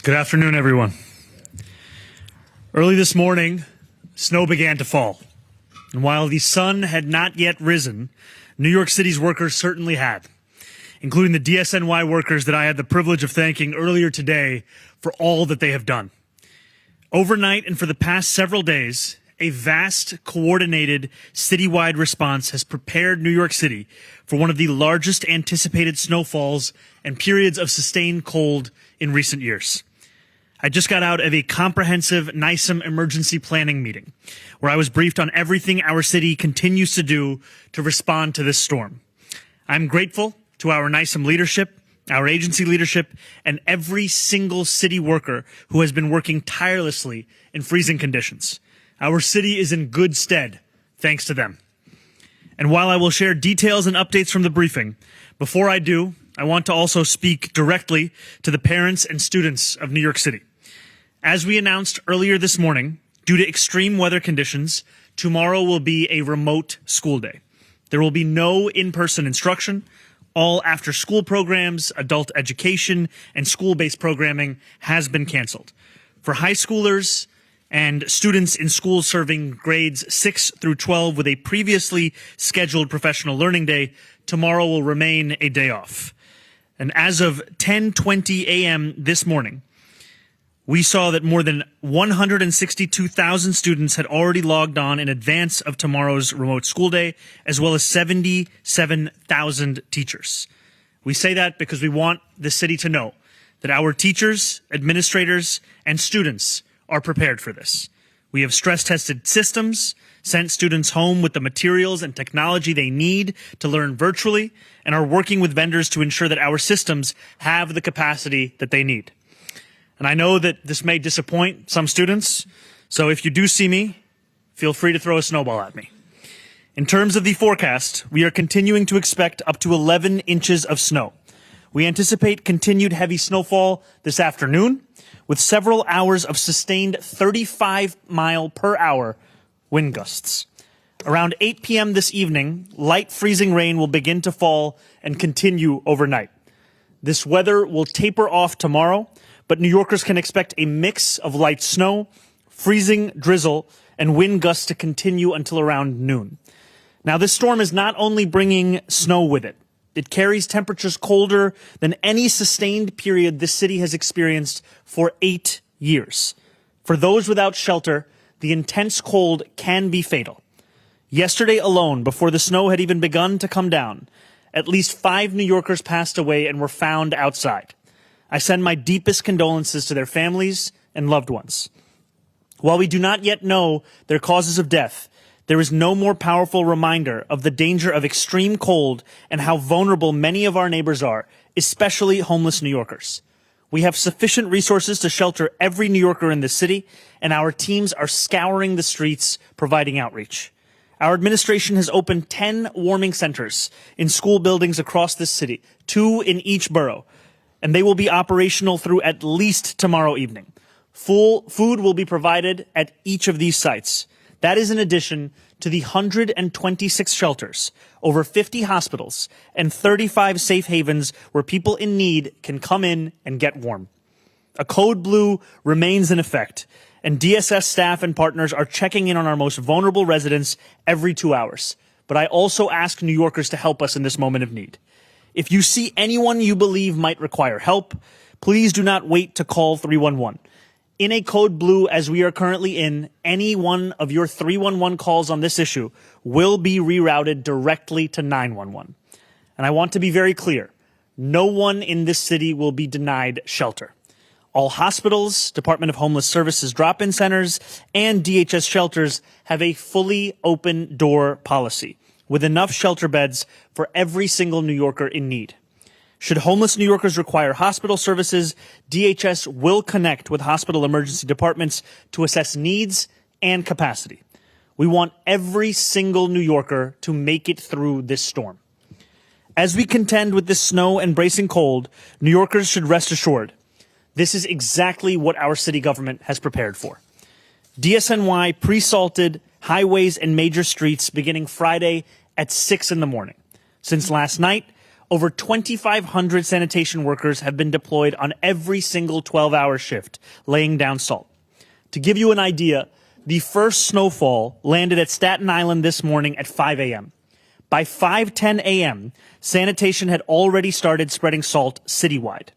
Good afternoon, everyone. Early this morning, snow began to fall. And while the sun had not yet risen, New York City's workers certainly had, including the DSNY workers that I had the privilege of thanking earlier today for all that they have done. Overnight and for the past several days, a vast, coordinated, citywide response has prepared New York City for one of the largest anticipated snowfalls and periods of sustained cold in recent years. I just got out of a comprehensive NYCEM emergency planning meeting where I was briefed on everything our city continues to do to respond to this storm. I'm grateful to our NYCEM leadership, our agency leadership, and every single city worker who has been working tirelessly in freezing conditions. Our city is in good stead, thanks to them. And while I will share details and updates from the briefing, before I do, I want to also speak directly to the parents and students of New York City. As we announced earlier this morning, due to extreme weather conditions, tomorrow will be a remote school day. There will be no in-person instruction. All after-school programs, adult education, and school-based programming has been canceled. For high schoolers and students in schools serving grades 6 through 12 with a previously scheduled professional learning day, tomorrow will remain a day off. And as of 10:20 a.m. this morning, we saw that more than 162,000 students had already logged on in advance of tomorrow's remote school day, as well as 77,000 teachers. We say that because we want the city to know that our teachers, administrators, and students are prepared for this. We have stress-tested systems, sent students home with the materials and technology they need to learn virtually, and are working with vendors to ensure that our systems have the capacity that they need. And I know that this may disappoint some students, so if you do see me, feel free to throw a snowball at me. In terms of the forecast, we are continuing to expect up to 11 inches of snow. We anticipate continued heavy snowfall this afternoon, with several hours of sustained 35-mile-per-hour wind gusts. Around 8 p.m. this evening, light freezing rain will begin to fall and continue overnight. This weather will taper off tomorrow, but New Yorkers can expect a mix of light snow, freezing drizzle, and wind gusts to continue until around noon. Now, this storm is not only bringing snow with it. It carries temperatures colder than any sustained period this city has experienced for 8 years. For those without shelter, the intense cold can be fatal. Yesterday alone, before the snow had even begun to come down, at least 5 New Yorkers passed away and were found outside. I send my deepest condolences to their families and loved ones. While we do not yet know their causes of death, there is no more powerful reminder of the danger of extreme cold and how vulnerable many of our neighbors are, especially homeless New Yorkers. We have sufficient resources to shelter every New Yorker in the city, and our teams are scouring the streets, providing outreach. Our administration has opened 10 warming centers in school buildings across this city, 2 in each borough, and they will be operational through at least tomorrow evening. Full food will be provided at each of these sites. That is in addition to the 126 shelters, over 50 hospitals, and 35 safe havens where people in need can come in and get warm. A code blue remains in effect, and DSS staff and partners are checking in on our most vulnerable residents every 2 hours. But I also ask New Yorkers to help us in this moment of need. If you see anyone you believe might require help, please do not wait to call 311. In a code blue, as we are currently in, any one of your 311 calls on this issue will be rerouted directly to 911. And I want to be very clear. No one in this city will be denied shelter. All hospitals, Department of Homeless Services drop-in centers, and DHS shelters have a fully open door policy with enough shelter beds for every single New Yorker in need. Should homeless New Yorkers require hospital services, DHS will connect with hospital emergency departments to assess needs and capacity. We want every single New Yorker to make it through this storm. As we contend with this snow and bracing cold, New Yorkers should rest assured this is exactly what our city government has prepared for. DSNY pre-salted highways and major streets beginning Friday at 6 in the morning. Since last night, over 2,500 sanitation workers have been deployed on every single 12-hour shift, laying down salt. To give you an idea, the first snowfall landed at Staten Island this morning at 5 a.m. By 5:10 a.m., sanitation had already started spreading salt citywide.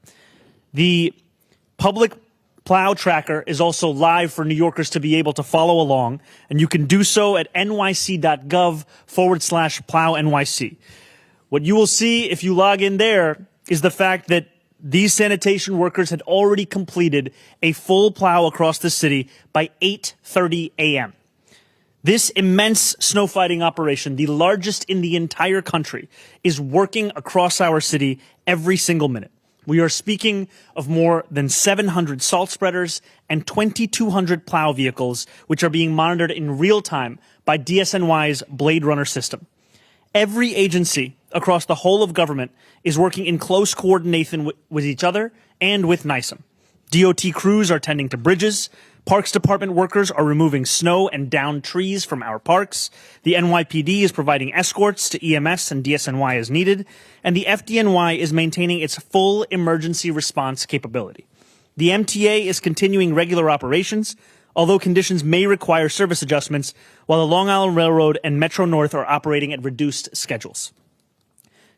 The public plow tracker is also live for New Yorkers to be able to follow along, and you can do so at nyc.gov/plownyc. What you will see if you log in there is the fact that these sanitation workers had already completed a full plow across the city by 8:30 a.m. This immense snow fighting operation, the largest in the entire country, is working across our city every single minute. We are speaking of more than 700 salt spreaders and 2,200 plow vehicles, which are being monitored in real time by DSNY's Blade Runner system. Every agency across the whole of government is working in close coordination with each other and with NYCEM. DOT crews are tending to bridges. Parks Department workers are removing snow and downed trees from our parks. The NYPD is providing escorts to EMS and DSNY as needed. And the FDNY is maintaining its full emergency response capability. The MTA is continuing regular operations, although conditions may require service adjustments, while the Long Island Railroad and Metro North are operating at reduced schedules.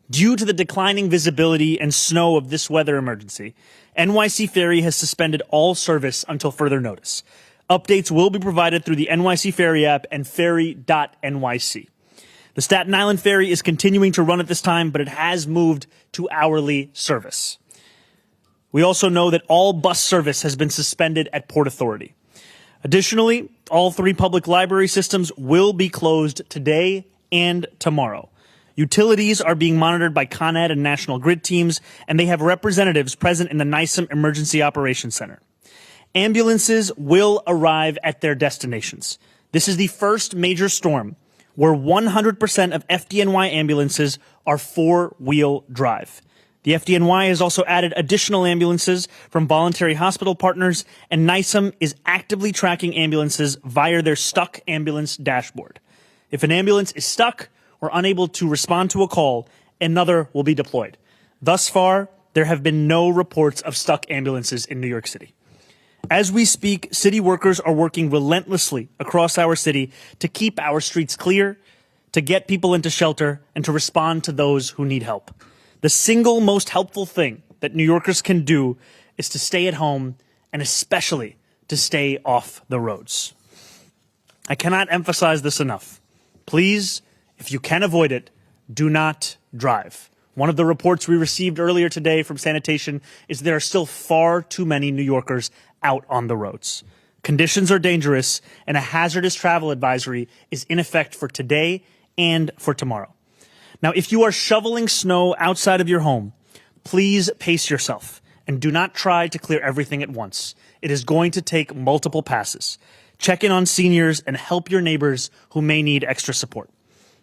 Due to the declining visibility and snow of this weather emergency, NYC Ferry has suspended all service until further notice. Updates will be provided through the NYC Ferry app and ferry.nyc. The Staten Island Ferry is continuing to run at this time, but it has moved to hourly service. We also know that all bus service has been suspended at Port Authority. Additionally, all 3 public library systems will be closed today and tomorrow. Utilities are being monitored by Con Ed and National Grid teams, and they have representatives present in the NYCEM Emergency Operations Center. Ambulances will arrive at their destinations. This is the first major storm where 100% of FDNY ambulances are 4-wheel drive. The FDNY has also added additional ambulances from voluntary hospital partners, and NYCEM is actively tracking ambulances via their Stuck Ambulance dashboard. If an ambulance is stuck or unable to respond to a call, another will be deployed. Thus far, there have been no reports of stuck ambulances in New York City. As we speak, city workers are working relentlessly across our city to keep our streets clear, to get people into shelter, and to respond to those who need help. The single most helpful thing that New Yorkers can do is to stay at home, and especially to stay off the roads. I cannot emphasize this enough. Please, if you can avoid it, do not drive. One of the reports we received earlier today from sanitation is there are still far too many New Yorkers out on the roads. Conditions are dangerous, and a hazardous travel advisory is in effect for today and for tomorrow. Now, if you are shoveling snow outside of your home, please pace yourself and do not try to clear everything at once. It is going to take multiple passes. Check in on seniors and help your neighbors who may need extra support.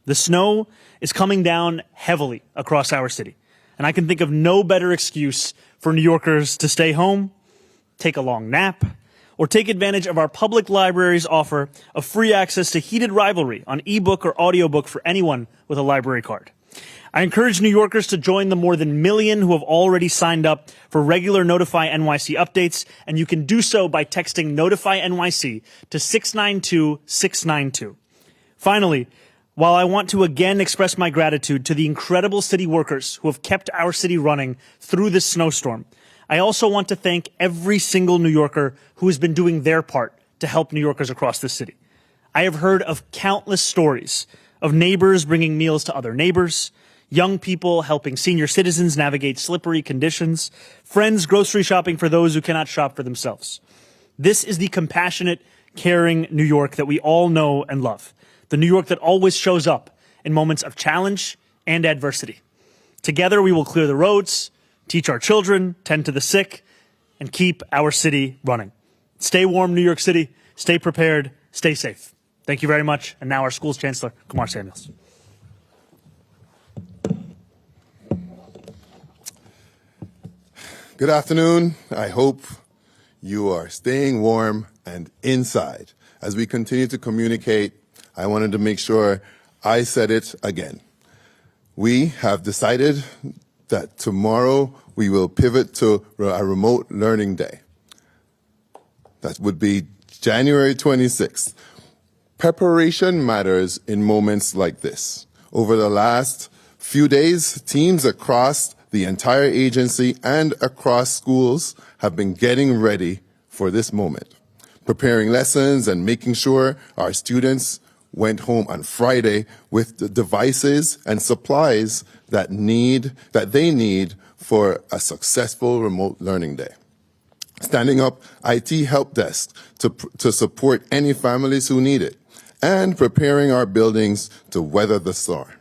The snow is coming down heavily across our city, and I can think of no better excuse for New Yorkers to stay home, take a long nap, or take advantage of our public library's offer of free access to Heated Rivalry on ebook or audiobook for anyone with a library card. I encourage New Yorkers to join the more than 1 million who have already signed up for regular Notify NYC updates, and you can do so by texting Notify NYC to 692-692. Finally, while I want to again express my gratitude to the incredible city workers who have kept our city running through this snowstorm, I also want to thank every single New Yorker who has been doing their part to help New Yorkers across the city. I have heard of countless stories of neighbors bringing meals to other neighbors, young people helping senior citizens navigate slippery conditions, friends grocery shopping for those who cannot shop for themselves. This is the compassionate, caring New York that we all know and love. The New York that always shows up in moments of challenge and adversity. Together, we will clear the roads, teach our children, tend to the sick, and keep our city running. Stay warm, New York City. Stay prepared. Stay safe. Thank you very much. And now our school's chancellor, Kumar Samuels. Good afternoon. I hope you are staying warm and inside. As we continue to communicate, I wanted to make sure I said it again. We have decided that tomorrow we will pivot to a remote learning day. That would be January 26th. Preparation matters in moments like this. Over the last few days, teams across the entire agency and across schools have been getting ready for this moment, preparing lessons and making sure our students went home on Friday with the devices and supplies that they need for a successful remote learning day. Standing up IT help desk to support any families who need it, and preparing our buildings to weather the storm.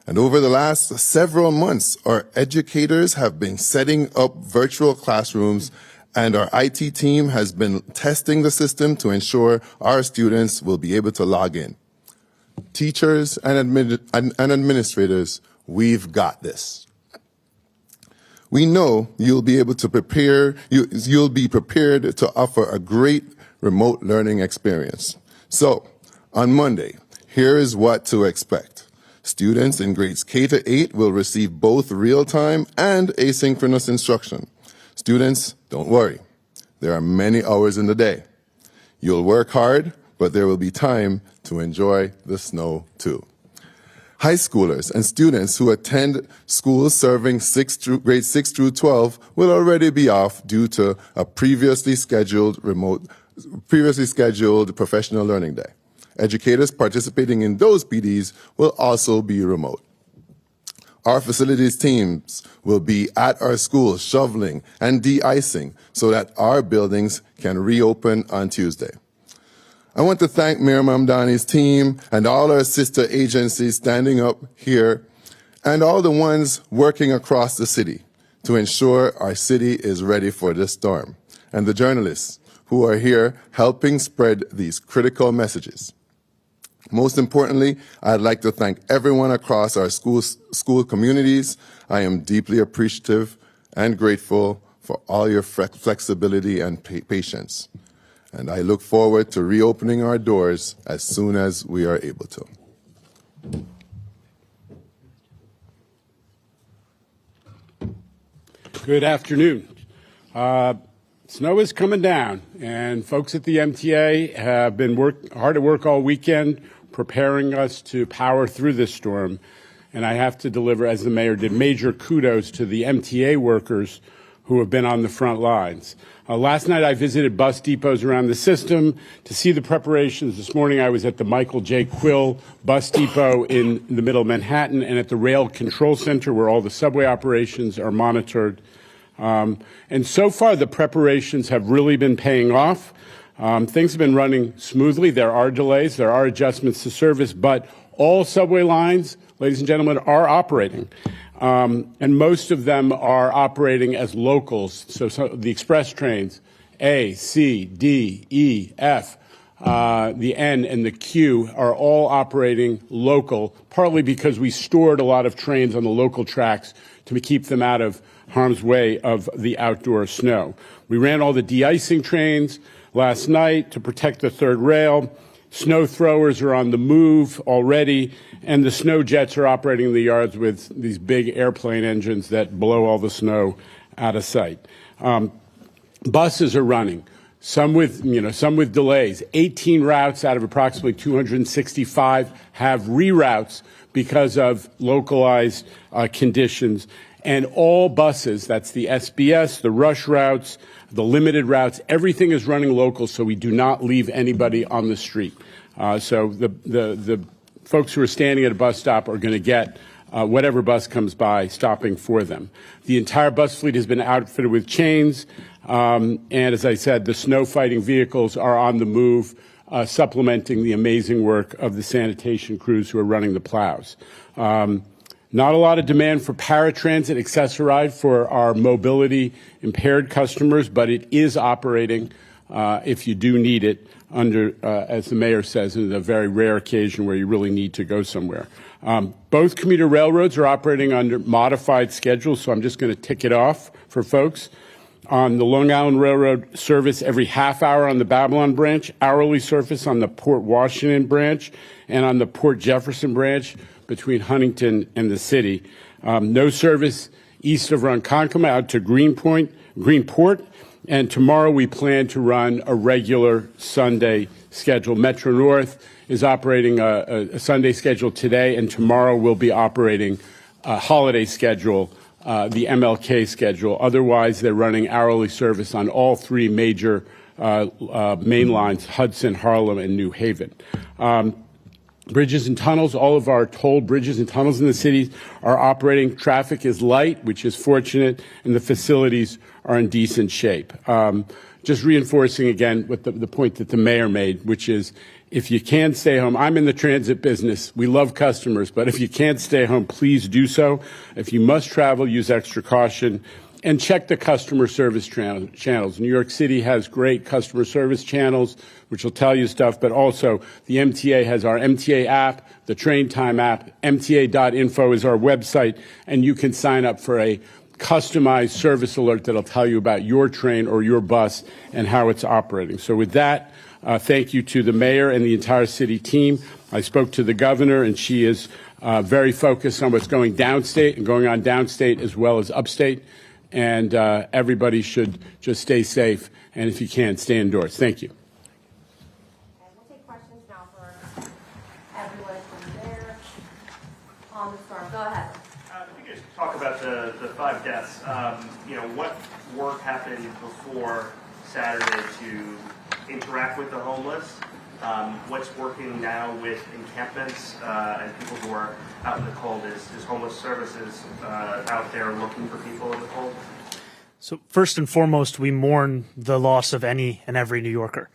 And over the last several months, our educators have been setting up virtual classrooms, and our IT team has been testing the system to ensure our students will be able to log in. Teachers and administrators, we've got this. We know you'll be able to you'll be prepared to offer a great remote learning experience. So, on Monday, here is what to expect. Students in grades K to 8 will receive both real-time and asynchronous instruction. Students, don't worry. There are many hours in the day. You'll work hard, but there will be time to enjoy the snow too. High schoolers and students who attend schools serving grades 6 through 12 will already be off due to a previously scheduled professional learning day. Educators participating in those PDs will also be remote. Our facilities teams will be at our schools shoveling and de-icing so that our buildings can reopen on Tuesday. I want to thank Mayor Mamdani's team and all our sister agencies standing up here and all the ones working across the city to ensure our city is ready for this storm, and the journalists who are here helping spread these critical messages. Most importantly, I'd like to thank everyone across our school communities. I am deeply appreciative and grateful for all your flexibility and patience. And I look forward to reopening our doors as soon as we are able to. Good afternoon. Snow is coming down, and folks at the MTA have been hard at work all weekend preparing us to power through this storm. And I have to deliver, as the mayor did, major kudos to the MTA workers who have been on the front lines. Last night I visited bus depots around the system to see the preparations. This morning I was at the Michael J. Quill bus depot in the middle of Manhattan and at the Rail Control Center where all the subway operations are monitored. And so far the preparations have really been paying off. Things have been running smoothly. There are delays, there are adjustments to service, but all subway lines, ladies and gentlemen, are operating. And most of them are operating as locals. So the express trains, A, C, D, E, F, the N and the Q are all operating local, partly because we stored a lot of trains on the local tracks to keep them out of harm's way of the outdoor snow. We ran all the de-icing trains last night to protect the third rail. Snow throwers are on the move already, and the snow jets are operating in the yards with these big airplane engines that blow all the snow out of sight. Buses are running, some with delays. 18 routes out of approximately 265 have reroutes because of localized conditions. And all buses, that's the SBS, the rush routes, the limited routes, everything is running local, so we do not leave anybody on the street. So the folks who are standing at a bus stop are going to get whatever bus comes by stopping for them. The entire bus fleet has been outfitted with chains, and as I said, the snow fighting vehicles are on the move, supplementing the amazing work of the sanitation crews who are running the plows. Not a lot of demand for paratransit accessoride for our mobility impaired customers, but it is operating if you do need it under, as the mayor says, in a very rare occasion where you really need to go somewhere. Both commuter railroads are operating under modified schedules, so I'm just going to tick it off for folks. On the Long Island Railroad, service every half hour on the Babylon branch, hourly service on the Port Washington branch, and on the Port Jefferson branch, between Huntington and the city. No service east of Ronkonkoma out to Greenport. And tomorrow we plan to run a regular Sunday schedule. Metro North is operating a Sunday schedule today, and tomorrow we'll be operating a holiday schedule, the MLK schedule. Otherwise, they're running hourly service on all three major main lines, Hudson, Harlem, and New Haven. Bridges and tunnels, all of our toll bridges and tunnels in the cities are operating. Traffic is light, which is fortunate, and the facilities are in decent shape. Just reinforcing again what the point that the mayor made, which is if you can stay home, I'm in the transit business. We love customers, but if you can't stay home, please do so. If you must travel, use extra caution. And check the customer service channels. New York City has great customer service channels, which will tell you stuff, but also the MTA has our MTA app, the Train Time app, mta.info is our website, and you can sign up for a customized service alert that'll tell you about your train or your bus and how it's operating. So with that, thank you to the mayor and the entire city team. I spoke to the governor, and she is very focused on what's going downstate and going on downstate as well as upstate. And everybody should just stay safe, and if you can, stay indoors. Thank you. And we'll take questions now for everyone from there on the storm. Go ahead. If you could talk about the 5 deaths, what work happened before Saturday to interact with the homeless? What's working now with encampments and people who are out in the cold? Is homeless services out there looking for people in the cold? So first and foremost, we mourn the loss of any and every New Yorker.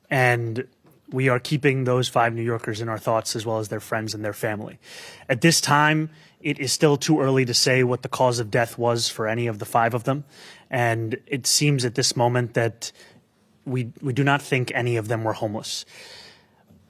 And we are keeping those 5 New Yorkers in our thoughts as well as their friends and their family. At this time, it is still too early to say what the cause of death was for any of the 5 of them. And it seems at this moment that we do not think any of them were homeless.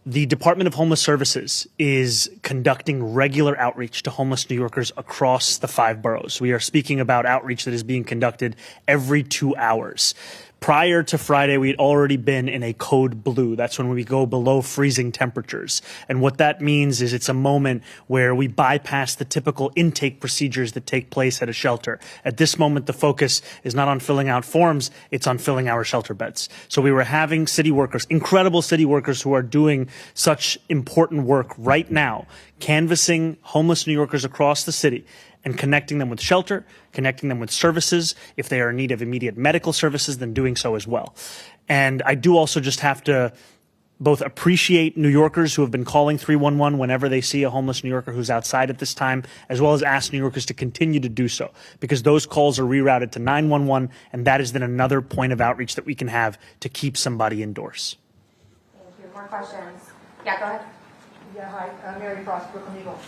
The Department of Homeless Services is conducting regular outreach to homeless New Yorkers across the 5 boroughs. We are speaking about outreach that is being conducted every 2 hours. Prior to Friday, we had already been in a code blue. That's when we go below freezing temperatures. And what that means is it's a moment where we bypass the typical intake procedures that take place at a shelter. At this moment, the focus is not on filling out forms, it's on filling our shelter beds. So we were having city workers, incredible city workers who are doing such important work right now, canvassing homeless New Yorkers across the city and connecting them with shelter, connecting them with services. If they are in need of immediate medical services, then doing so as well. And I do also just have to both appreciate New Yorkers who have been calling 311 whenever they see a homeless New Yorker who's outside at this time, as well as ask New Yorkers to continue to do so, because those calls are rerouted to 911, and that is then another point of outreach that we can have to keep somebody indoors. Thank you. More questions? Yeah, go ahead. Yeah, hi, I'm Mary Frost, Brooklyn Eagle.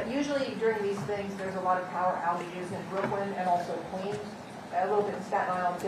Usually during these things, there's a lot of power outages in Brooklyn and also Queens, a little bit in Staten Island too.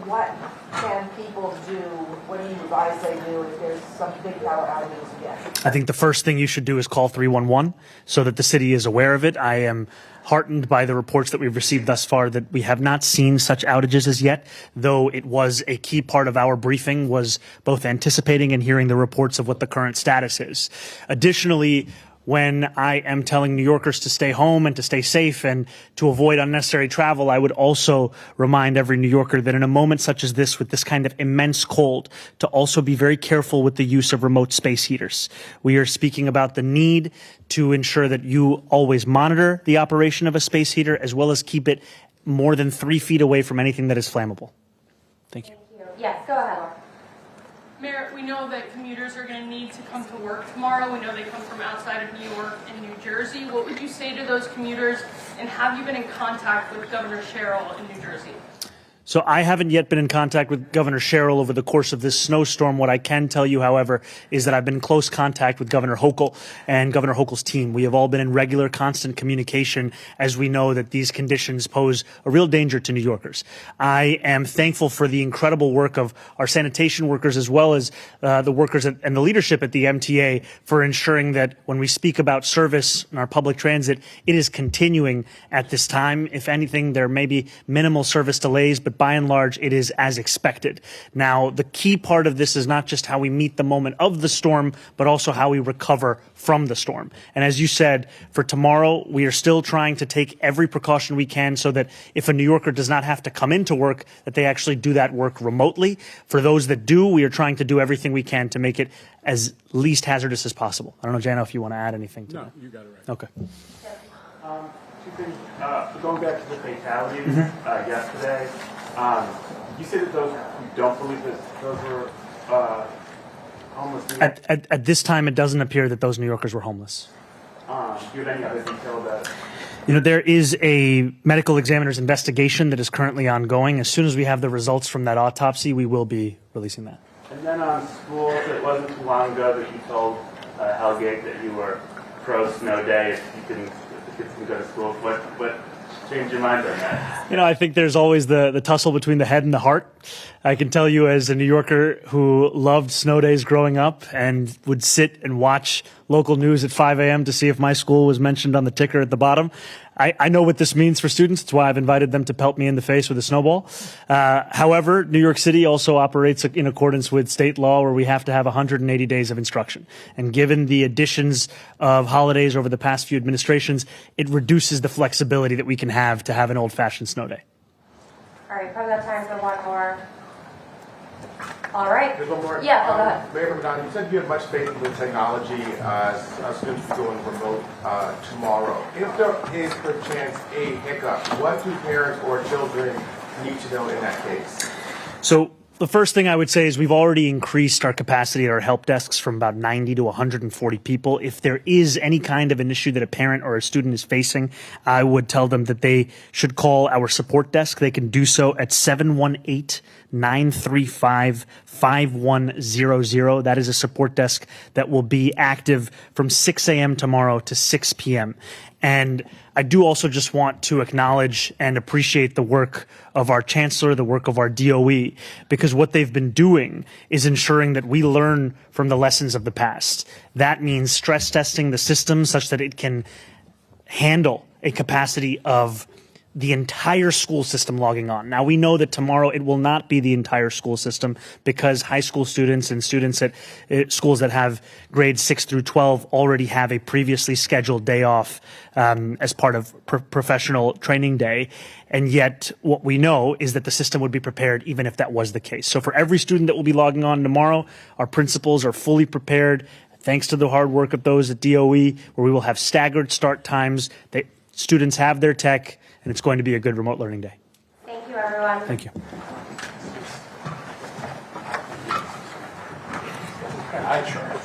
What can people do? What do you advise they do if there's some big power outages again? I think the first thing you should do is call 311 so that the city is aware of it. I am heartened by the reports that we've received thus far that we have not seen such outages as yet, though it was a key part of our briefing was both anticipating and hearing the reports of what the current status is. Additionally, when I am telling New Yorkers to stay home and to stay safe and to avoid unnecessary travel, I would also remind every New Yorker that in a moment such as this, with this kind of immense cold, to also be very careful with the use of remote space heaters. We are speaking about the need to ensure that you always monitor the operation of a space heater, as well as keep it more than 3 feet away from anything that is flammable. Thank you. Thank you. Yes, go ahead, Laura. Mayor, we know that commuters are going to need to come to work tomorrow. We know they come from outside of New York and New Jersey. What would you say to those commuters, and have you been in contact with Governor Sherrill in New Jersey? So I haven't yet been in contact with Governor Sherrill over the course of this snowstorm. What I can tell you, however, is that I've been in close contact with Governor Hochul and Governor Hochul's team. We have all been in regular, constant communication as we know that these conditions pose a real danger to New Yorkers. I am thankful for the incredible work of our sanitation workers as well as the workers and the leadership at the MTA for ensuring that when we speak about service in our public transit, it is continuing at this time. If anything, there may be minimal service delays, but by and large, it is as expected. Now, the key part of this is not just how we meet the moment of the storm, but also how we recover from the storm. And as you said, for tomorrow, we are still trying to take every precaution we can so that if a New Yorker does not have to come into work, that they actually do that work remotely. For those that do, we are trying to do everything we can to make it as least hazardous as possible. I don't know, Jano, if you want to add anything to that. No, you got it right. Okay. Two things. Going back to the fatalities yesterday, you said that those you don't believe that those were homeless. At this time, it doesn't appear that those New Yorkers were homeless. Do you have any other detail that? You know, there is a medical examiner's investigation that is currently ongoing. As soon as we have the results from that autopsy, we will be releasing that. And then on schools, it wasn't too long ago that you told Hellgate that you were pro snow day if the kids can go to school. What changed your mind on that? You know, I think there's always the tussle between the head and the heart. I can tell you as a New Yorker who loved snow days growing up and would sit and watch local news at 5 a.m. to see if my school was mentioned on the ticker at the bottom. I know what this means for students. It's why I've invited them to pelt me in the face with a snowball. However, New York City also operates in accordance with state law where we have to have 180 days of instruction. And given the additions of holidays over the past few administrations, it reduces the flexibility that we can have to have an old-fashioned snow day. All right, probably got time for one more. All right. There's one more. Yeah, go ahead. Mayor Mamdani, you said you have much faith in the technology as students are going remote tomorrow. If there is perchance a hiccup, what do parents or children need to know in that case? So the first thing I would say is we've already increased our capacity at our help desks from about 90 to 140 people. If there is any kind of an issue that a parent or a student is facing, I would tell them that they should call our support desk. They can do so at 718-935-5100. That is a support desk that will be active from 6 a.m. tomorrow to 6 p.m. And I do also just want to acknowledge and appreciate the work of our chancellor, the work of our DOE, because what they've been doing is ensuring that we learn from the lessons of the past. That means stress testing the system such that it can handle a capacity of the entire school system logging on. Now, we know that tomorrow it will not be the entire school system because high school students and students at schools that have grades 6 through 12 already have a previously scheduled day off as part of professional training day. And yet what we know is that the system would be prepared even if that was the case. So for every student that will be logging on tomorrow, our principals are fully prepared thanks to the hard work of those at DOE, where we will have staggered start times. Students have their tech, and it's going to be a good remote learning day. Thank you, everyone. Thank you. I tried.